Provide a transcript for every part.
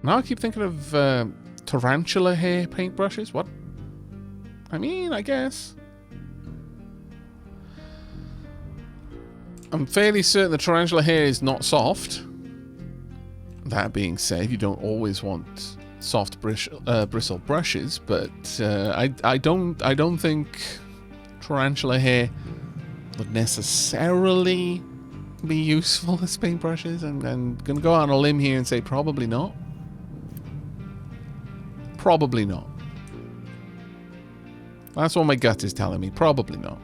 Now I keep thinking of tarantula hair paintbrushes. What? I mean, I guess. I'm fairly certain the tarantula hair is not soft. That being said, you don't always want soft bristle brushes, but I don't think tarantula hair would necessarily be useful as paintbrushes. I'm gonna go out on a limb here and say probably not. Probably not. That's what my gut is telling me. Probably not.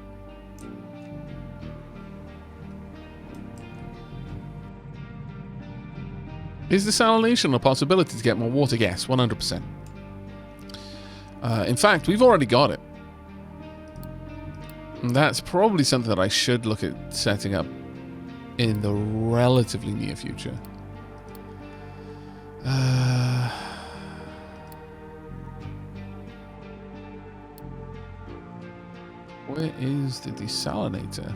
Is desalination a possibility to get more water? Yes, 100%. In fact, we've already got it. And that's probably something that I should look at setting up in the relatively near future. Where is the desalinator?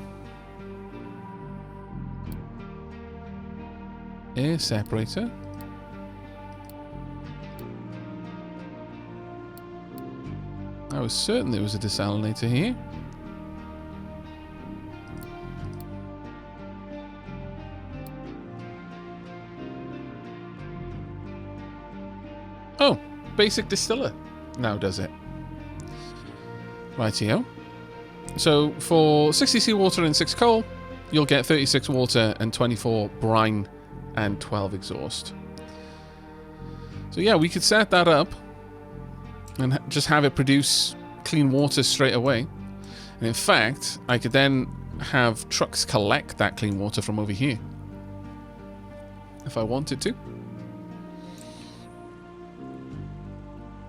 Air separator. I was certain there was a desalinator here. Oh, basic distiller now does it. Rightio. So for 60 seawater and 6 coal, you'll get 36 water and 24 brine and 12 exhaust. So yeah, we could set that up and just have it produce clean water straight away. And in fact, I could then have trucks collect that clean water from over here if I wanted to.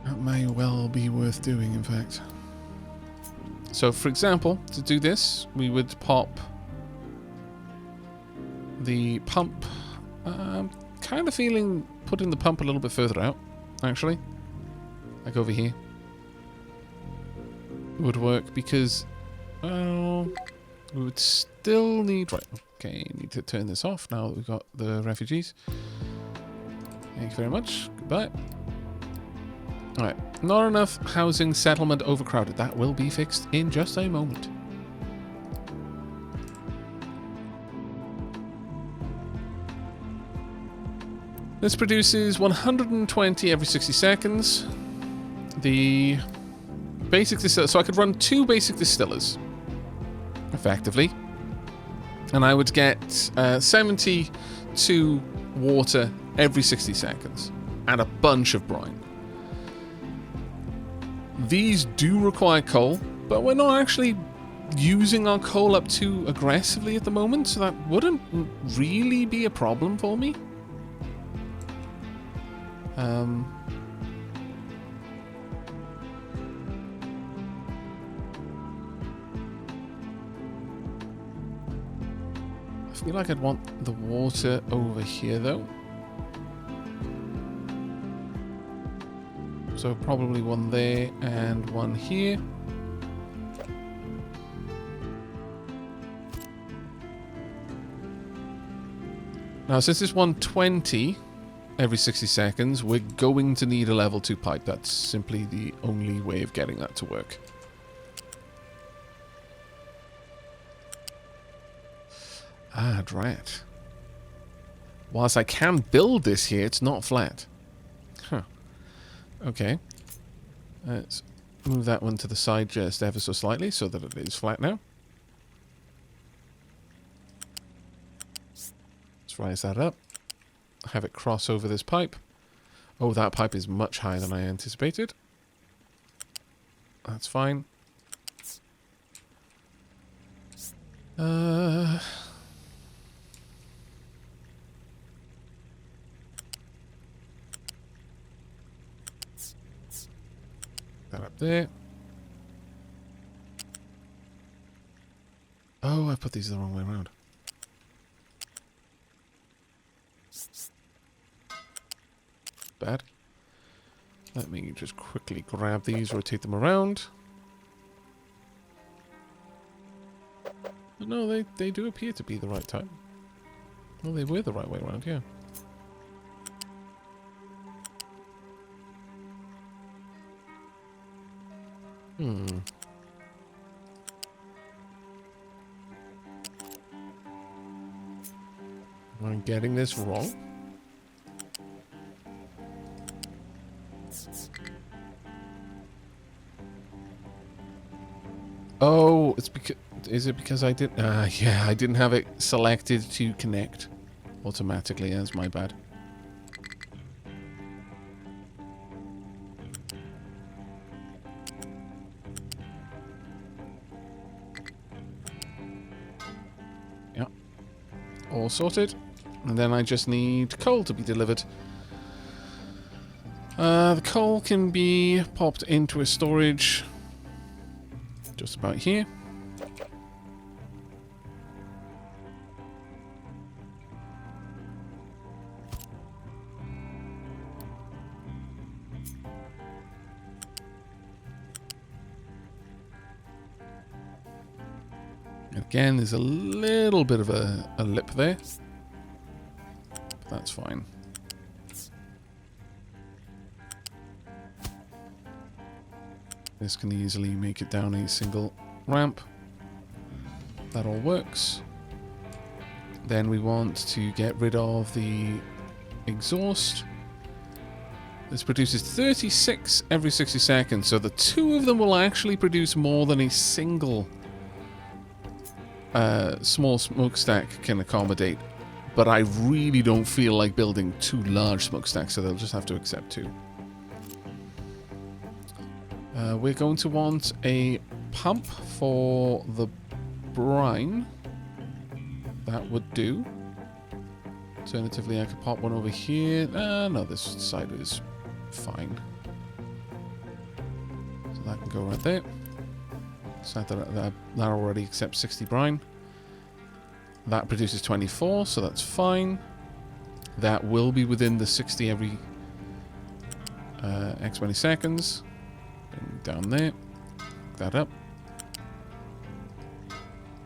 That may well be worth doing, in fact. So, for example, to do this, we would pop the pump. I'm kind of feeling putting the pump a little bit further out, actually. Like over here. Would work because, well, we would still need... Right, okay, need to turn this off now that we've got the refugees. Thank you very much. Goodbye. Alright, not enough housing, settlement, overcrowded. That will be fixed in just a moment. This produces 120 every 60 seconds. The basic distiller, so I could run 2 basic distillers, effectively. And I would get 72 water every 60 seconds. And a bunch of brine. These do require coal, but we're not actually using our coal up too aggressively at the moment, so that wouldn't really be a problem for me. I feel like I'd want the water over here, though. So probably one there and one here. Now, since it's 120 every 60 seconds, we're going to need a level 2 pipe. That's simply the only way of getting that to work. Ah, drat. Whilst I can build this here, it's not flat. Huh. Okay. Let's move that one to the side just ever so slightly so that it is flat now. Let's rise that up. Have it cross over this pipe. Oh, that pipe is much higher than I anticipated. That's fine. That up there. Oh, I put these the wrong way around. Bad. Let me just quickly grab these, rotate them around. No, they do appear to be the right time. Well, they were the right way around, yeah. Am I getting this wrong? Oh, it's because... Is it because I didn't... yeah, I didn't have it selected to connect automatically. That's my bad. Yeah. All sorted. And then I just need coal to be delivered. The coal can be popped into a storage just about here. Again, there's a little bit of a lip there. But that's fine. This can easily make it down a single ramp. That all works. Then we want to get rid of the exhaust. This produces 36 every 60 seconds, so the two of them will actually produce more than a single small smokestack can accommodate. But I really don't feel like building two large smokestacks, so they'll just have to accept two. We're going to want a pump for the brine. That would do. Alternatively, I could pop one over here. No, this side is fine. So that can go right there. So that already accepts 60 brine. That produces 24, so that's fine. That will be within the 60 every X many seconds. And down there. Pick that up.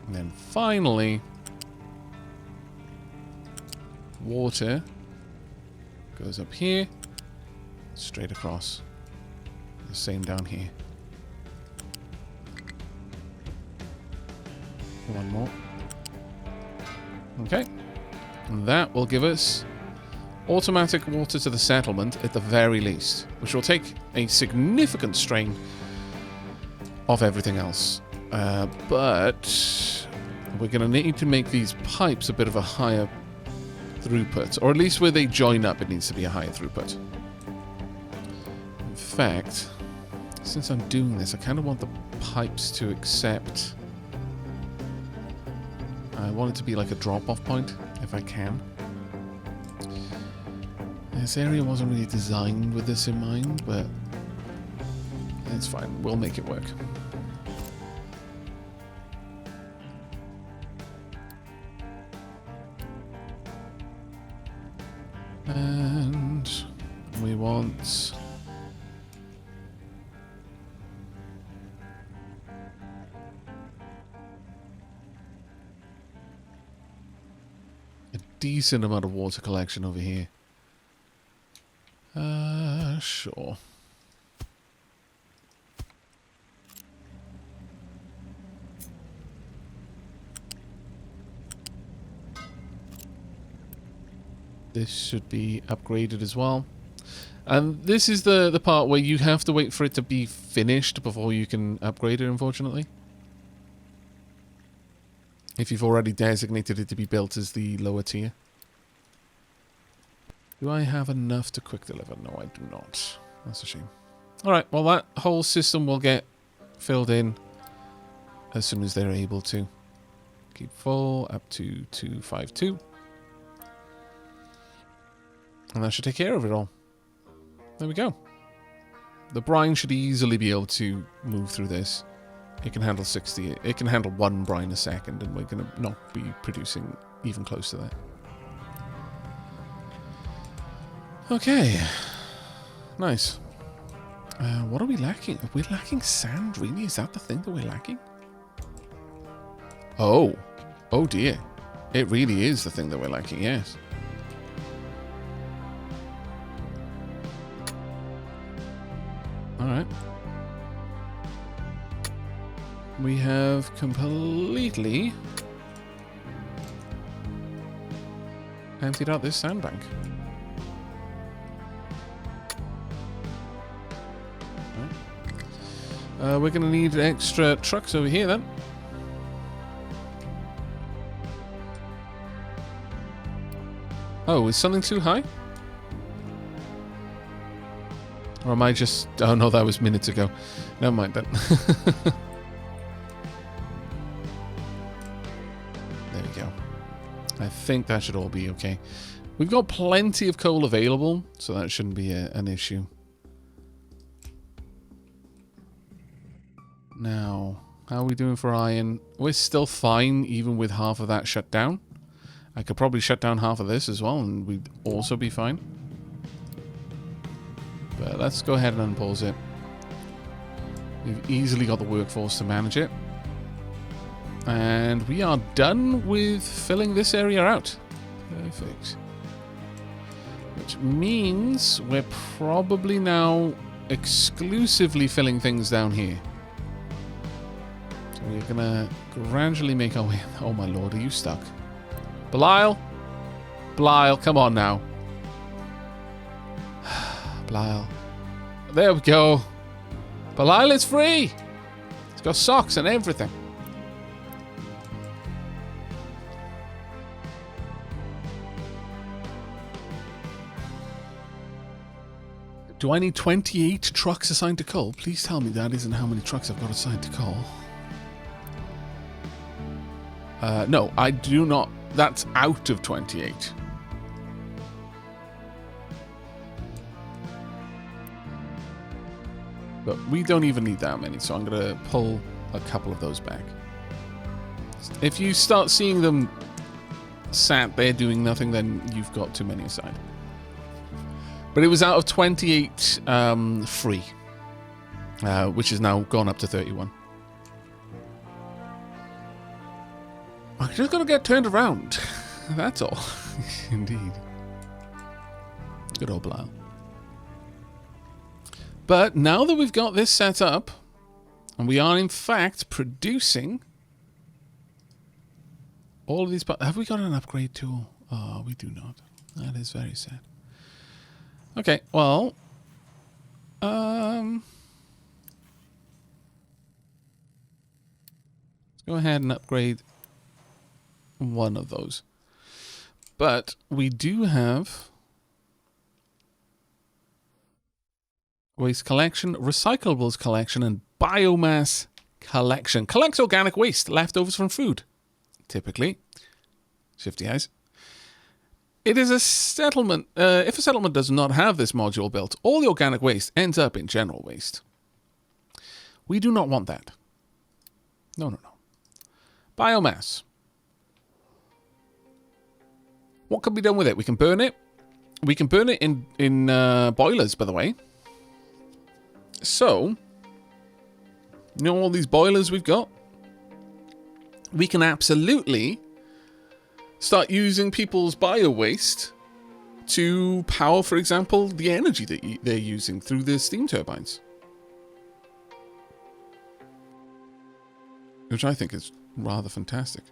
And then finally, water goes up here, straight across. The same down here. One more. Okay. And that will give us automatic water to the settlement at the very least, which will take a significant strain of everything else. But we're going to need to make these pipes a bit of a higher throughput, or at least where they join up it needs to be a higher throughput. In fact, since I'm doing this, I kind of want the pipes to accept... I want it to be like a drop-off point, if I can. This area wasn't really designed with this in mind, but it's fine. We'll make it work. And we want... a decent amount of water collection over here. Sure. This should be upgraded as well. And this is the part where you have to wait for it to be finished before you can upgrade it, unfortunately. If you've already designated it to be built as the lower tier. Do I have enough to quick deliver? No, I do not. That's a shame. Alright, well that whole system will get filled in as soon as they're able to. Keep full up to 252. And that should take care of it all. There we go. The brine should easily be able to move through this. It can handle 60. It can handle 1 brine a second, and we're going to not be producing even close to that. Okay. Nice. What are we lacking? We're lacking sand, really? Is that the thing that we're lacking? Oh. Oh dear. It really is the thing that we're lacking, yes. Alright. We have completely emptied out this sandbank. Right. We're going to need extra trucks over here then. Oh, is something too high? Or am I just... Oh no, that was minutes ago. Never mind then. There we go. I think that should all be okay. We've got plenty of coal available, so that shouldn't be an issue. Now, how are we doing for iron? We're still fine, even with half of that shut down. I could probably shut down half of this as well, and we'd also be fine. But let's go ahead and unpause it. We've easily got the workforce to manage it. And we are done with filling this area out. Perfect. Which means we're probably now exclusively filling things down here. So we're going to gradually make our way... Oh my lord, are you stuck? Belial? Belial, come on now. Belial. There we go. Belial is free. It's got socks and everything. Do I need 28 trucks assigned to coal? Please tell me that isn't how many trucks I've got assigned to coal. No, I do not. That's out of 28. But we don't even need that many, so I'm going to pull a couple of those back. If you start seeing them sat there doing nothing, then you've got too many aside. But it was out of 28 free, which is now gone up to 31. I'm just going to get turned around. That's all. Indeed. Good old Belial. But now that we've got this set up, and we are in fact producing all of these... Have we got an upgrade tool? Oh, we do not. That is very sad. Okay, well... let's go ahead and upgrade one of those. But we do have waste collection, recyclables collection, and biomass collection. Collects organic waste, leftovers from food. Typically. Shifty eyes. It is a settlement. If a settlement does not have this module built, all the organic waste ends up in general waste. We do not want that. No, no, no. Biomass. What can be done with it? We can burn it. We can burn it in boilers, by the way. So, you know all these boilers we've got? We can absolutely start using people's bio-waste to power, for example, the energy that they're using through the steam turbines. Which I think is rather fantastic.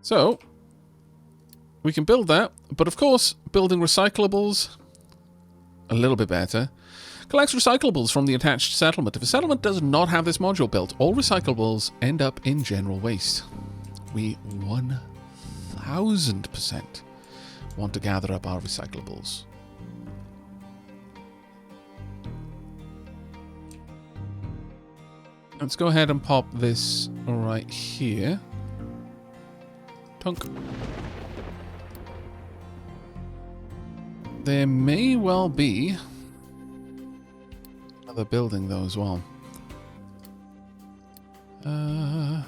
So, we can build that, but of course, building recyclables, a little bit better. Collects recyclables from the attached settlement. If a settlement does not have this module built, all recyclables end up in general waste. We 1000% want to gather up our recyclables. Let's go ahead and pop this right here. Tunk. There may well be another building though as well. No,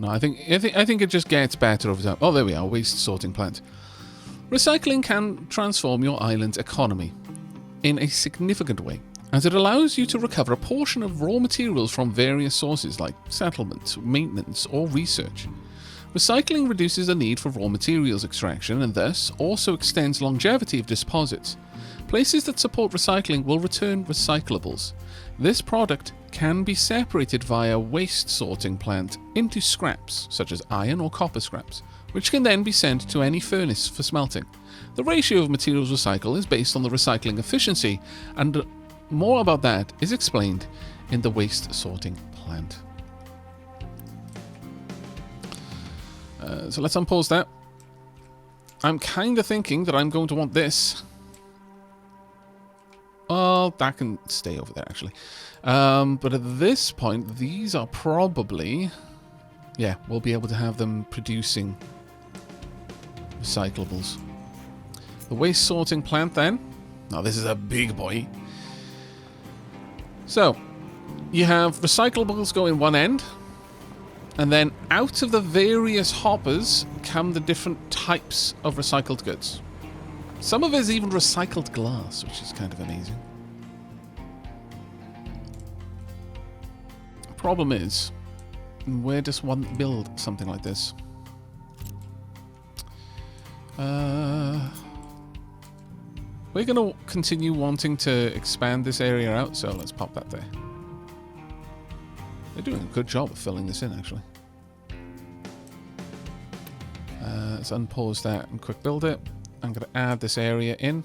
I think it just gets better over time. Oh, there we are. Waste sorting plant. Recycling can transform your island's economy in a significant way, as it allows you to recover a portion of raw materials from various sources like settlement, maintenance, or research. Recycling reduces the need for raw materials extraction and thus also extends longevity of deposits. Places that support recycling will return recyclables. This product can be separated via waste sorting plant into scraps, such as iron or copper scraps, which can then be sent to any furnace for smelting. The ratio of materials recycled is based on the recycling efficiency, and more about that is explained in the waste sorting plant. So let's unpause that. I'm kind of thinking that I'm going to want this. Well, that can stay over there, actually. But at this point, these are probably... Yeah, we'll be able to have them producing recyclables. The waste sorting plant, then. Now, this is a big boy. So, you have recyclables go in one end. And then out of the various hoppers come the different types of recycled goods. Some of it is even recycled glass, which is kind of amazing. The problem is, where does one build something like this? We're going to continue wanting to expand this area out, so let's pop that there. They're doing a good job of filling this in, actually. Let's unpause that and quick build it. I'm going to add this area in.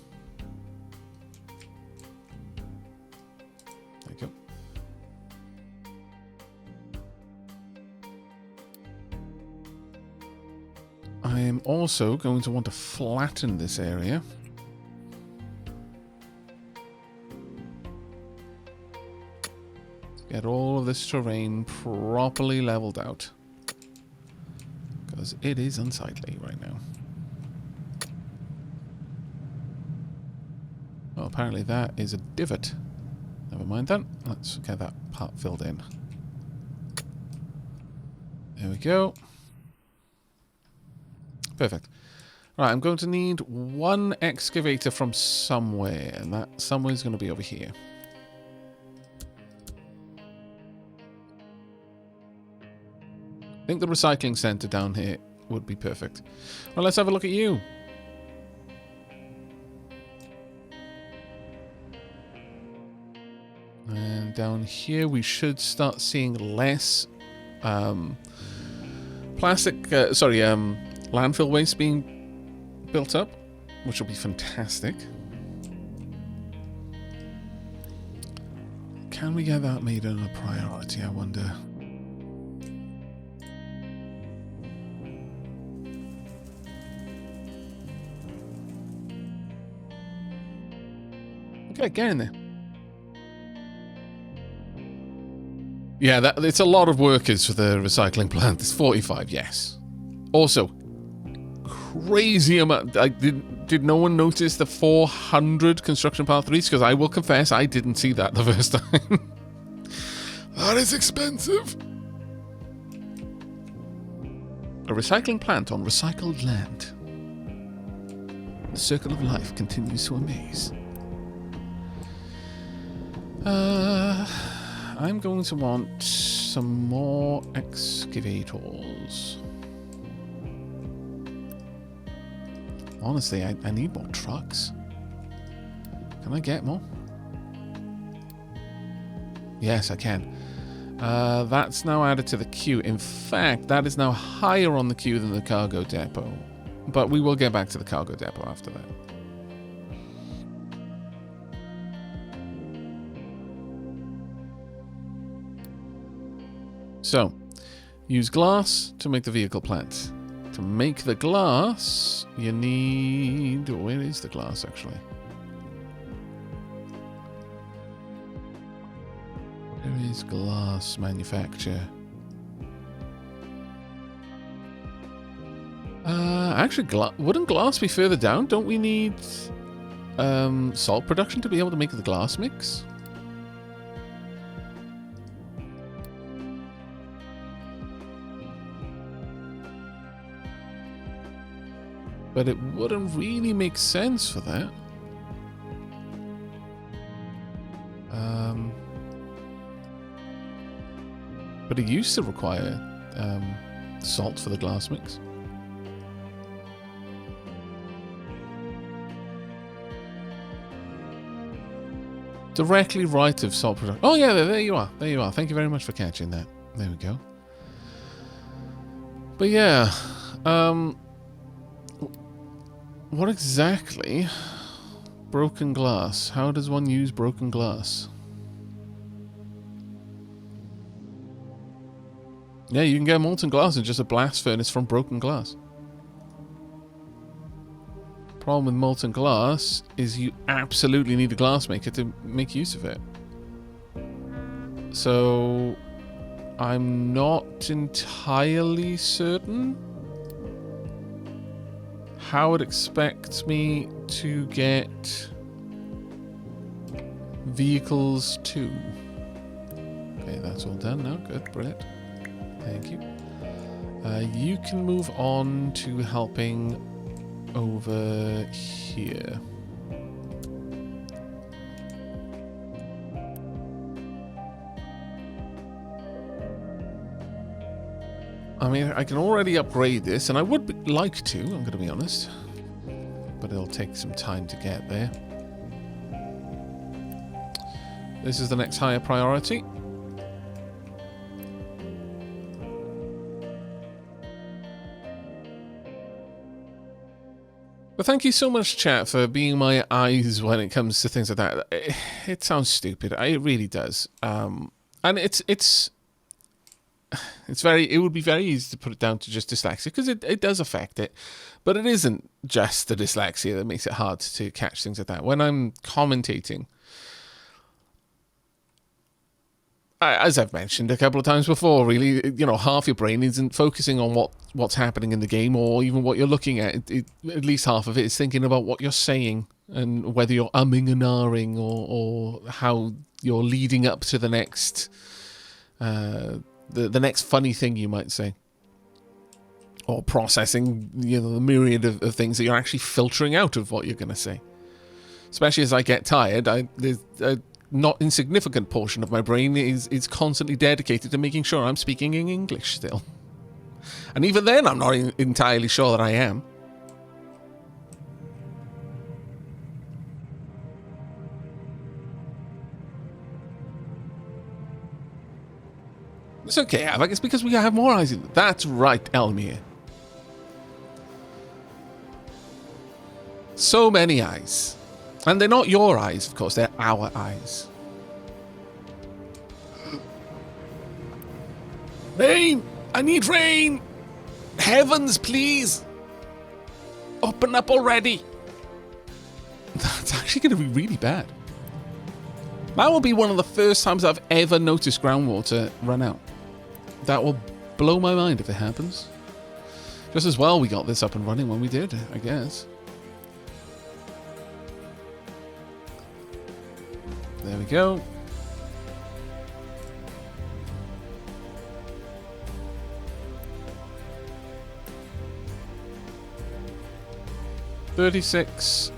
There you go. I am also going to want to flatten this area. Get all of this terrain properly leveled out. Because it is unsightly right now. Well, apparently that is a divot. Never mind that. Let's get that part filled in. There we go. Perfect. Right, I'm going to need one excavator from somewhere, and that somewhere is going to be over here. I think the recycling center down here would be perfect. Well, let's have a look at you. And down here we should start seeing less landfill waste being built up, which will be fantastic. Can we get that made a priority, I wonder? Okay, get in there. Yeah, it's a lot of workers for the recycling plant. It's 45, yes. Also, crazy amount. Did no one notice the 400 construction path leads? Because I will confess, I didn't see that the first time. That is expensive. A recycling plant on recycled land. The circle of life continues to amaze. I'm going to want some more excavators. Honestly, I need more trucks. Can I get more? Yes, I can. That's now added to the queue. In fact, that is now higher on the queue than the cargo depot. But we will get back to the cargo depot after that. So, use glass to make the vehicle plant. To make the glass, you need... Where is the glass, actually? Where is glass manufacture? Actually, wouldn't glass be further down? Don't we need salt production to be able to make the glass mix? But it wouldn't really make sense for that. But it used to require salt for the glass mix. Directly right of salt production. Oh yeah, there you are. There you are. Thank you very much for catching that. There we go. But yeah, what exactly? Broken glass. How does one use broken glass? Yeah, you can get molten glass in just a blast furnace from broken glass. Problem with molten glass is you absolutely need a glass maker to make use of it. So I'm not entirely certain how it expects me to get vehicles too. Okay, that's all done now. Good, brilliant. Thank you. You can move on to helping over here. I mean, I can already upgrade this, and I would like to, I'm going to be honest. But it'll take some time to get there. This is the next higher priority. But thank you so much, chat, for being my eyes when it comes to things like that. It sounds stupid. It really does. And it would be very easy to put it down to just dyslexia, because it does affect it. But it isn't just the dyslexia that makes it hard to catch things like that. When I'm commentating, as I've mentioned a couple of times before, really, half your brain isn't focusing on what's happening in the game or even what you're looking at. At least half of it is thinking about what you're saying and whether you're umming and ahhing or how you're leading up to the next the next funny thing you might say, or processing the myriad of things that you're actually filtering out of what you're going to say. Especially as I get tired, there's a not insignificant portion of my brain is constantly dedicated to making sure I'm speaking in English still. And even then, I'm not entirely sure that I am. It's okay, Aavak. It's because we have more eyes. That's right, Elmir. So many eyes. And they're not your eyes, of course. They're our eyes. Rain! I need rain! Heavens, please! Open up already! That's actually going to be really bad. That will be one of the first times I've ever noticed groundwater run out. That will blow my mind if it happens. Just as well we got this up and running when we did, I guess. There we go. $36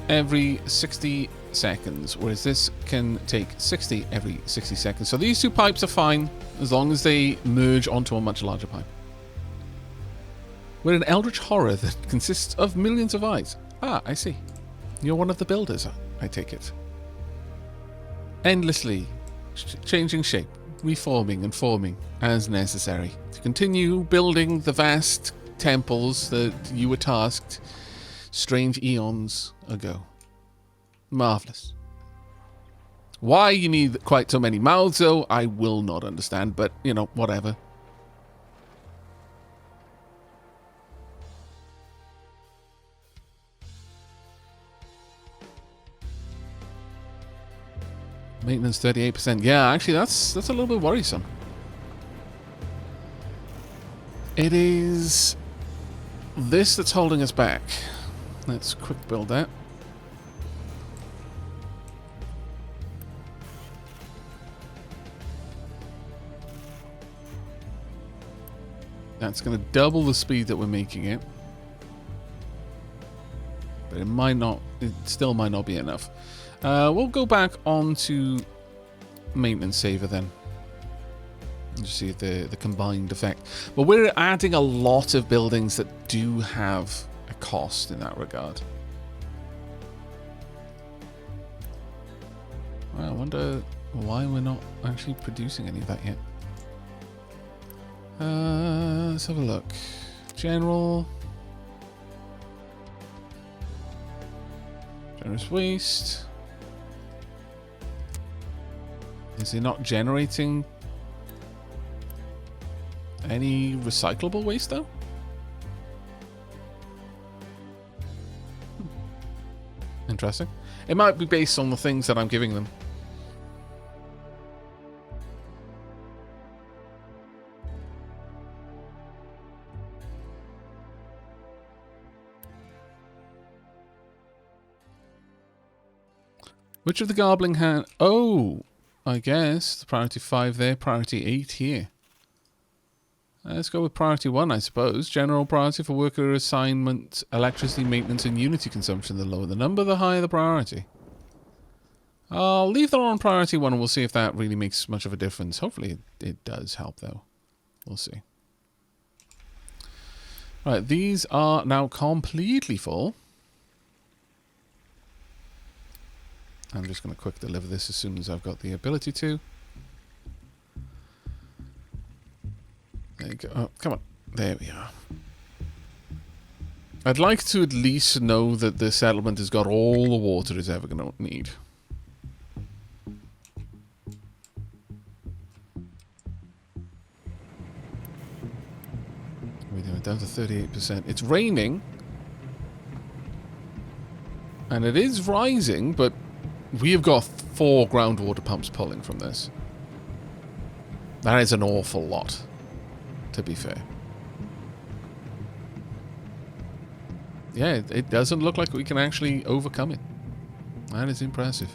every 60 seconds, whereas this can take 60 every 60 seconds. So these two pipes are fine as long as they merge onto a much larger pipe. We're an eldritch horror that consists of millions of eyes. Ah, I see. You're one of the builders, I take it. Endlessly changing shape, reforming and forming as necessary to continue building the vast temples that you were tasked strange eons ago. Marvelous. Why you need quite so many mouths, though, I will not understand, but, whatever. Maintenance 38%. Yeah, actually, that's a little bit worrisome. It is this that's holding us back. Let's quick build that. That's going to double the speed that we're making it. But it still might not be enough. We'll go back onto maintenance saver then. Just see the combined effect. But we're adding a lot of buildings that do have a cost in that regard. Well, I wonder why we're not actually producing any of that yet. Let's have a look. General. Generous waste. Is he not generating any recyclable waste, though? Interesting. It might be based on the things that I'm giving them. Which of the garbling hand... Oh, I guess. The priority 5 there, priority 8 here. Let's go with priority 1, I suppose. General priority for worker assignment, electricity maintenance, and unity consumption. The lower the number, the higher the priority. I'll leave that on priority 1 and we'll see if that really makes much of a difference. Hopefully it does help, though. We'll see. Right, these are now completely full. I'm just going to quick deliver this as soon as I've got the ability to. There you go. Oh, come on. There we are. I'd like to at least know that the settlement has got all the water it's ever going to need. We're down to 38%. It's raining. And it is rising, but we have got 4 groundwater pumps pulling from this. That is an awful lot, to be fair. Yeah, it doesn't look like we can actually overcome it. That is impressive.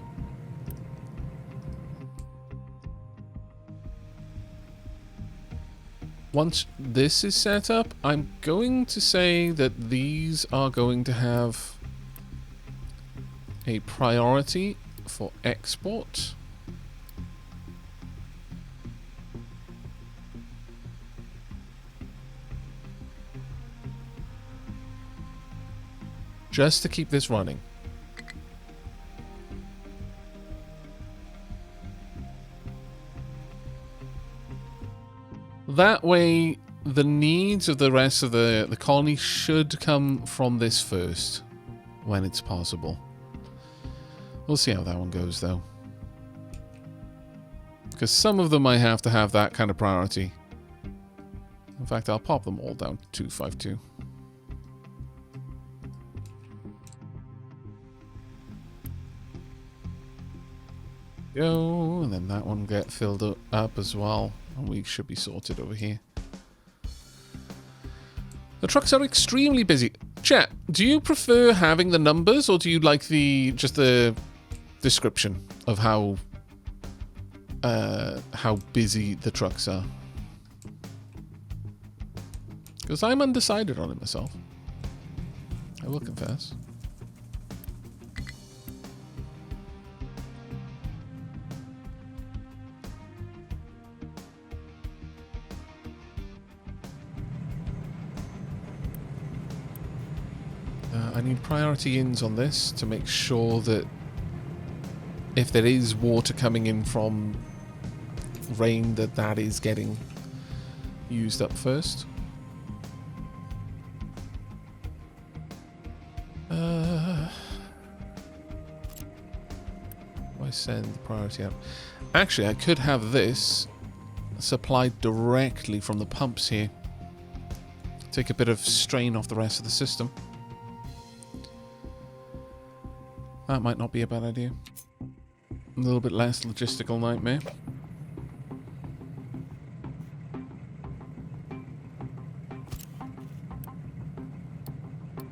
Once this is set up, I'm going to say that these are going to have a priority for export. Just to keep this running. That way, the needs of the rest of the colony should come from this first, when it's possible. We'll see how that one goes, though. Because some of them I have to have that kind of priority. In fact, I'll pop them all down to 252. Go, and then that one get filled up as well. And we should be sorted over here. The trucks are extremely busy. Chat, do you prefer having the numbers, or do you like just the description of how busy the trucks are? Because I'm undecided on it myself. I will confess. I need priority ins on this to make sure that if there is water coming in from rain, that is getting used up first. Why send the priority out? Actually, I could have this supplied directly from the pumps here. Take a bit of strain off the rest of the system. That might not be a bad idea. A little bit less logistical nightmare.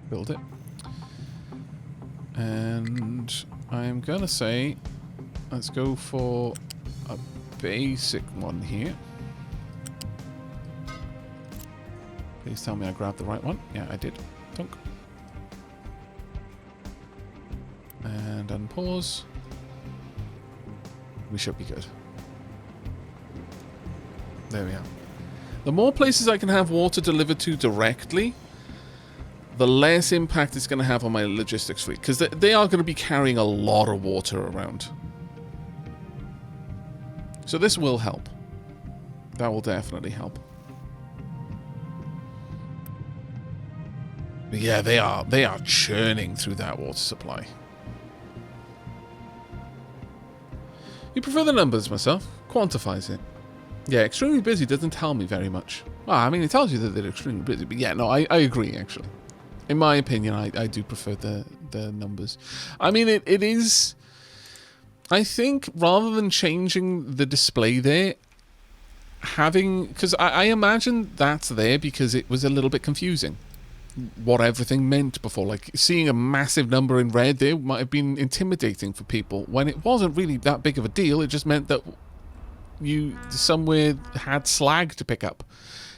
Build it. And I'm gonna say, let's go for a basic one here. Please tell me I grabbed the right one. Yeah, I did. Thunk. And unpause. We should be good. There we are. The more places I can have water delivered to directly, the less impact it's going to have on my logistics fleet. Because they are going to be carrying a lot of water around. So this will help. That will definitely help. But yeah, they are churning through that water supply. You prefer the numbers, myself. Quantifies it. Yeah, extremely busy doesn't tell me very much. Well, I mean, it tells you that they're extremely busy. But yeah, no, I agree, actually. In my opinion, I do prefer the numbers. I mean, it is... I think rather than changing the display there, having... Because I imagine that's there because it was a little bit confusing what everything meant before. Like, seeing a massive number in red there might have been intimidating for people when it wasn't really that big of a deal. It just meant that you somewhere had slag to pick up.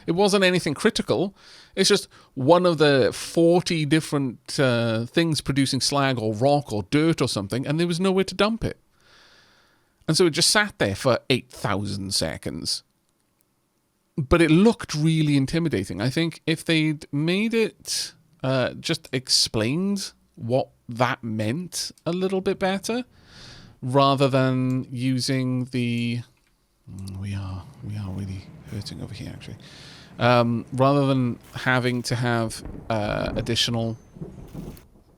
It wasn't anything critical. It's just one of the 40 different things producing slag or rock or dirt or something, and there was nowhere to dump it. And so it just sat there for 8,000 seconds. But it looked really intimidating. I think if they'd made it, just explained what that meant a little bit better, rather than using the... We are really hurting over here, actually. Rather than having to have additional...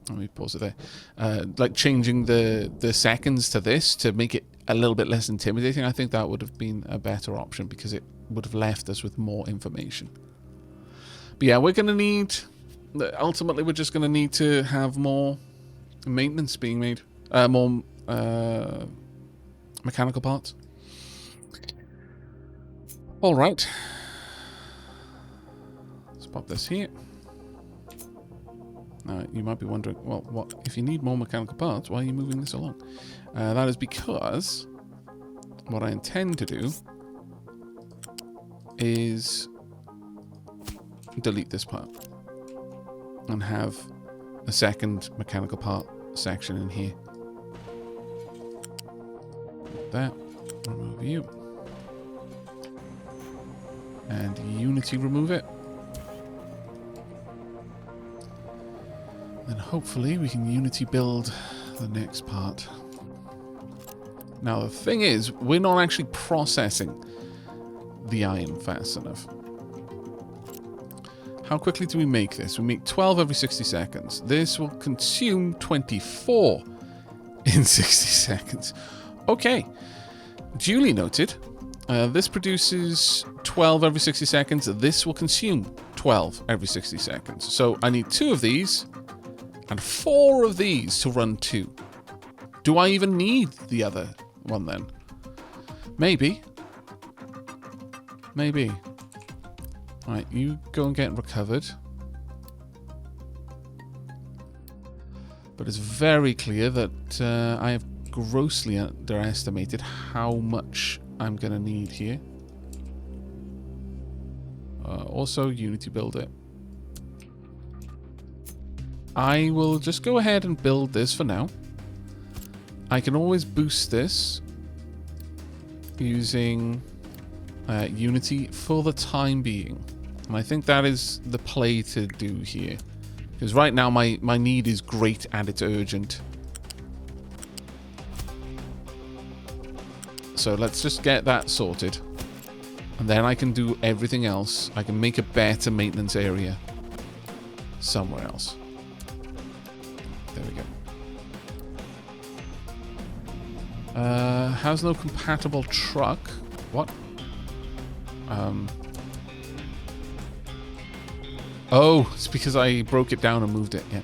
Let me pause it there. Like changing the seconds to this to make it a little bit less intimidating, I think that would have been a better option because it would have left us with more information. But yeah, we're going to need... Ultimately, we're just going to need to have more maintenance being made. More mechanical parts. All right. Let's pop this here. You might be wondering, well, what if you need more mechanical parts, why are you moving this along? That is because what I intend to do is delete this part and have a second mechanical part section in here. That, remove you. And Unity remove it. Then hopefully we can Unity build the next part. Now the thing is, we're not actually processing the iron fast enough. How quickly do we make this? We make 12 every 60 seconds. This will consume 24 in 60 seconds. Okay. Duly noted. This produces 12 every 60 seconds. This will consume 12 every 60 seconds. So I need 2 of these and 4 of these to run 2. Do I even need the other one then? Maybe. Maybe. Right, you go and get recovered. But it's very clear that I have grossly underestimated how much I'm going to need here. Also, Unity build it. I will just go ahead and build this for now. I can always boost this using Unity for the time being. And I think that is the play to do here. Because right now my need is great and it's urgent. So let's just get that sorted. And then I can do everything else. I can make a better maintenance area somewhere else. There we go. Has no compatible truck. What? Oh, it's because I broke it down and moved it. Yeah.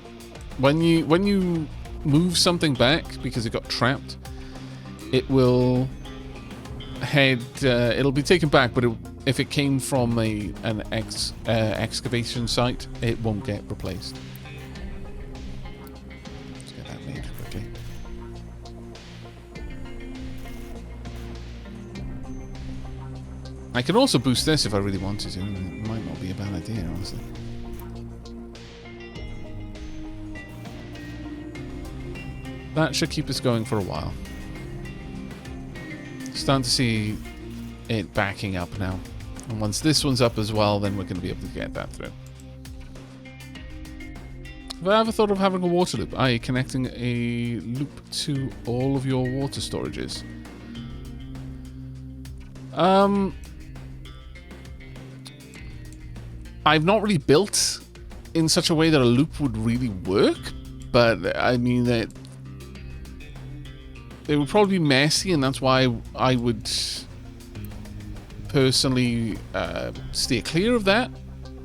When you move something back because it got trapped, it will head. It'll be taken back, but if it came from an excavation site, it won't get replaced. Let's get that made quickly. I can also boost this if I really wanted to. It might not be a bad idea, honestly. That should keep us going for a while. Starting to see it backing up now. And once this one's up as well, then we're going to be able to get that through. Have I ever thought of having a water loop? i.e. connecting a loop to all of your water storages? I've not really built in such a way that a loop would really work, but I mean that it would probably be messy, and that's why I would personally steer clear of that.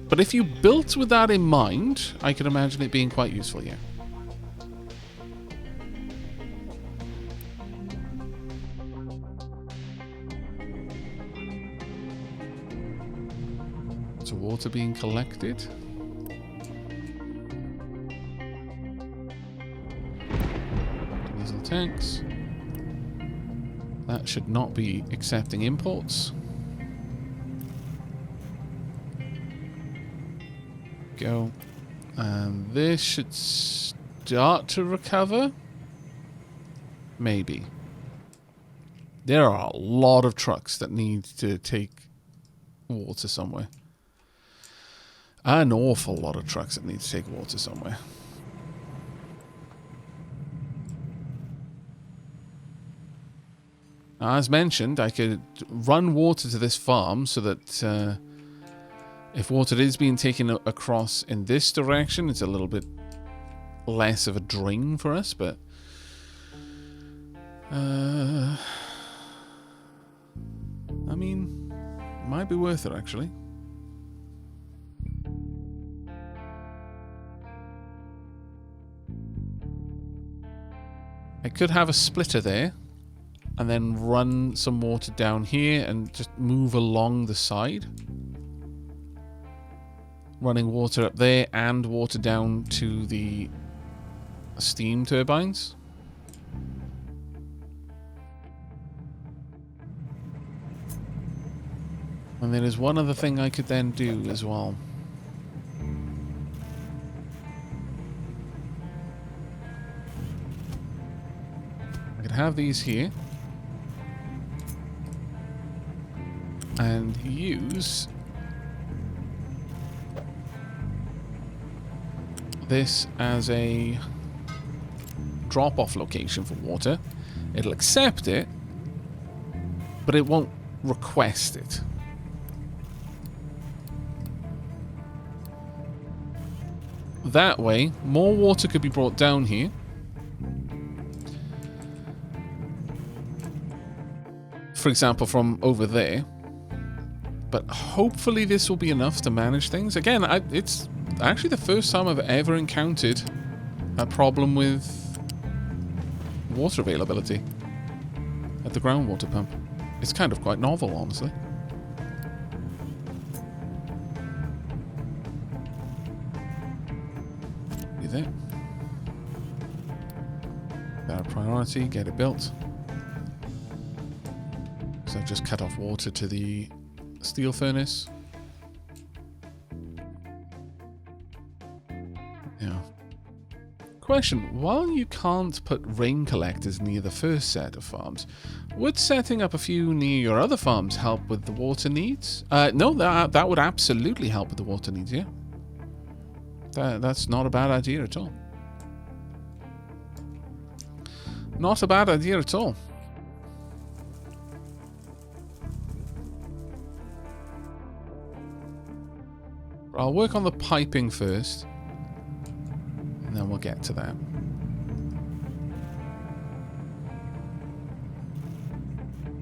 But if you built with that in mind, I could imagine it being quite useful, yeah. So water being collected. Diesel tanks. That should not be accepting imports. Go. And this should start to recover. Maybe. There are a lot of trucks that need to take water somewhere. An awful lot of trucks that need to take water somewhere. As mentioned, I could run water to this farm so that if water is being taken across in this direction, it's a little bit less of a drain for us, but I mean, it might be worth it actually. I could have a splitter there and then run some water down here and just move along the side. Running water up there and water down to the steam turbines. And there is one other thing I could then do as well. I could have these here. And use this as a drop-off location for water. It'll accept it, but it won't request it. That way, more water could be brought down here. For example, from over there. But hopefully this will be enough to manage things. Again, it's actually the first time I've ever encountered a problem with water availability at the groundwater pump. It's kind of quite novel, honestly. Be there. Our priority, get it built. So I've just cut off water to the steel furnace. Yeah. Question, while you can't put rain collectors near the first set of farms, would setting up a few near your other farms help with the water needs? No, that would absolutely help with the water needs, yeah. That's not a bad idea at all. Not a bad idea at all. I'll work on the piping first, and then we'll get to that.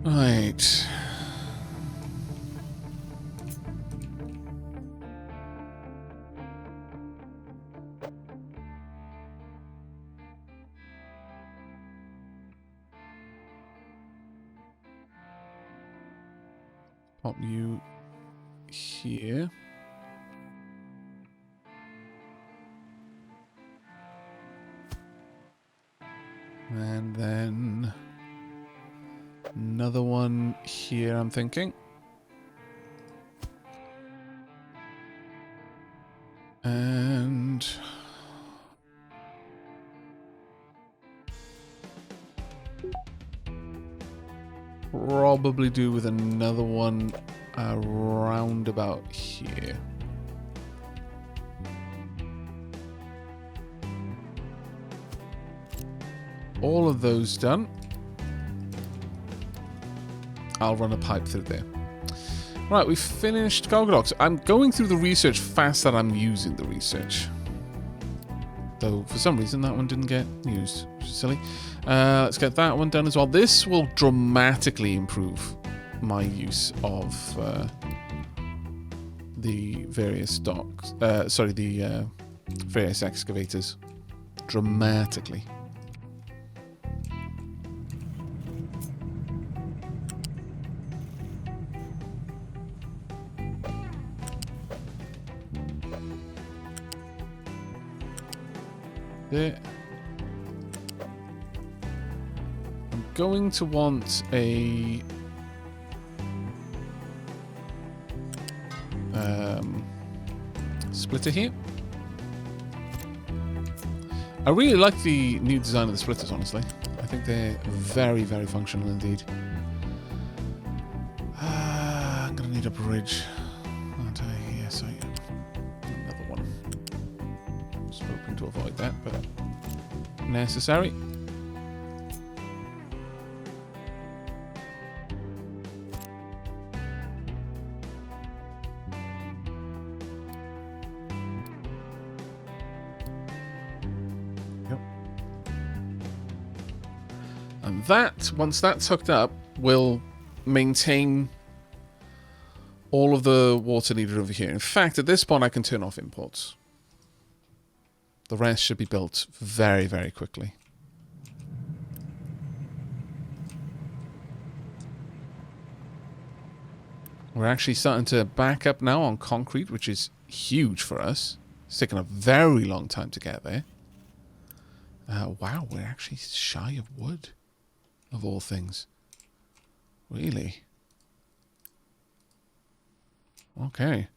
Right. Pop you here. And then another one here, I'm thinking. And probably do with another one around about here. All of those done. I'll run a pipe through there. Right, we've finished cargo docks. I'm going through the research faster than I'm using the research. Though, for some reason, that one didn't get used, which is silly. Let's get that one done as well. This will dramatically improve my use of the various docks. The various excavators. Dramatically. There. I'm going to want a splitter here. I really like the new design of the splitters, honestly. I think they're very, very functional indeed. I'm going to need a bridge. Aren't I? Yes, I am. Another one. I was hoping to avoid that, but necessary. And that, once that's hooked up, will maintain all of the water needed over here. In fact, at this point, I can turn off imports. The rest should be built very, very quickly. We're actually starting to back up now on concrete, which is huge for us. It's taken a very long time to get there. Wow, we're actually shy of wood. Of all things. Really? Okay.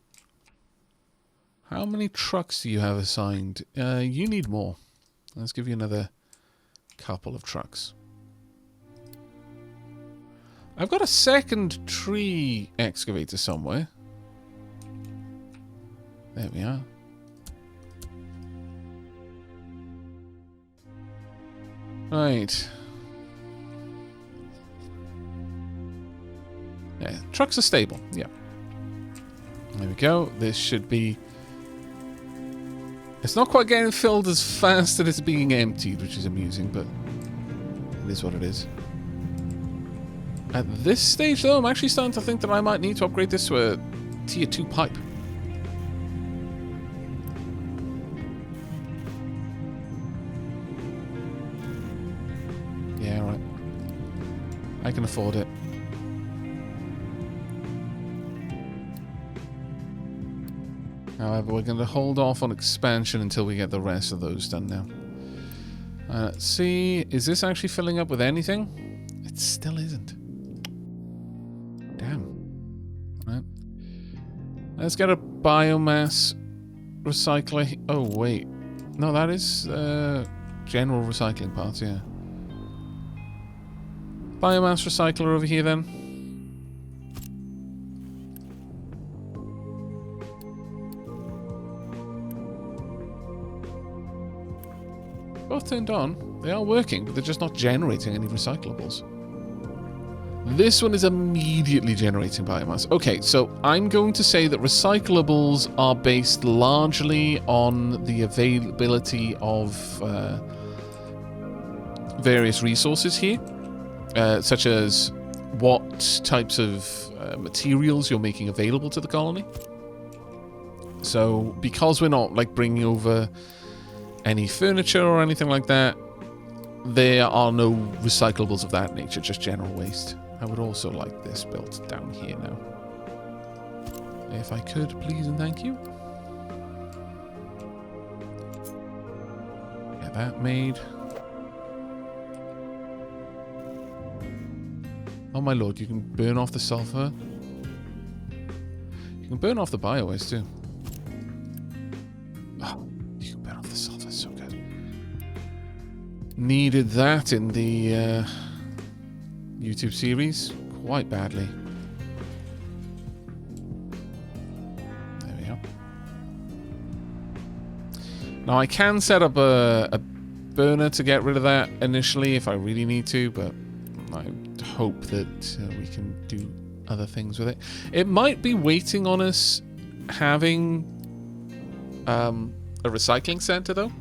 How many trucks do you have assigned? You need more. Let's give you another couple of trucks. I've got a second tree excavator somewhere. There we are. Right. Yeah, trucks are stable. Yeah. There we go. This should be... It's not quite getting filled as fast as it's being emptied, which is amusing, but it is what it is. At this stage, though, I'm actually starting to think that I might need to upgrade this to a tier 2 pipe. Yeah, right. I can afford it. However, we're going to hold off on expansion until we get the rest of those done now. Let's see. Is this actually filling up with anything? It still isn't. Damn. Right. Let's get a biomass recycler. Oh, wait. No, that is general recycling parts, yeah. Biomass recycler over here, then. Both turned on. They are working, but they're just not generating any recyclables. This one is immediately generating biomass. Okay, so I'm going to say that recyclables are based largely on the availability of various resources here, such as what types of materials you're making available to the colony. So, because we're not like bringing over any furniture or anything like that, there are no recyclables of that nature, just general waste. I would also like this built down here now. If I could, please and thank you. Get that made. Oh my lord, you can burn off the sulfur. You can burn off the bio-waste too. Oh, you can burn off the sulfur, so good. Needed that in the YouTube series quite badly. Now I can set up a burner to get rid of that initially if I really need to, but I hope that we can do other things with it. It might be waiting on us having a recycling center, though.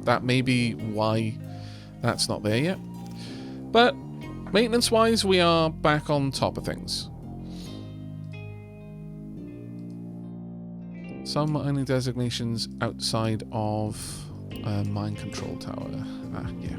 That may be why that's not there yet. But maintenance-wise, we are back on top of things. Some mining designations outside of mine control tower. Yeah.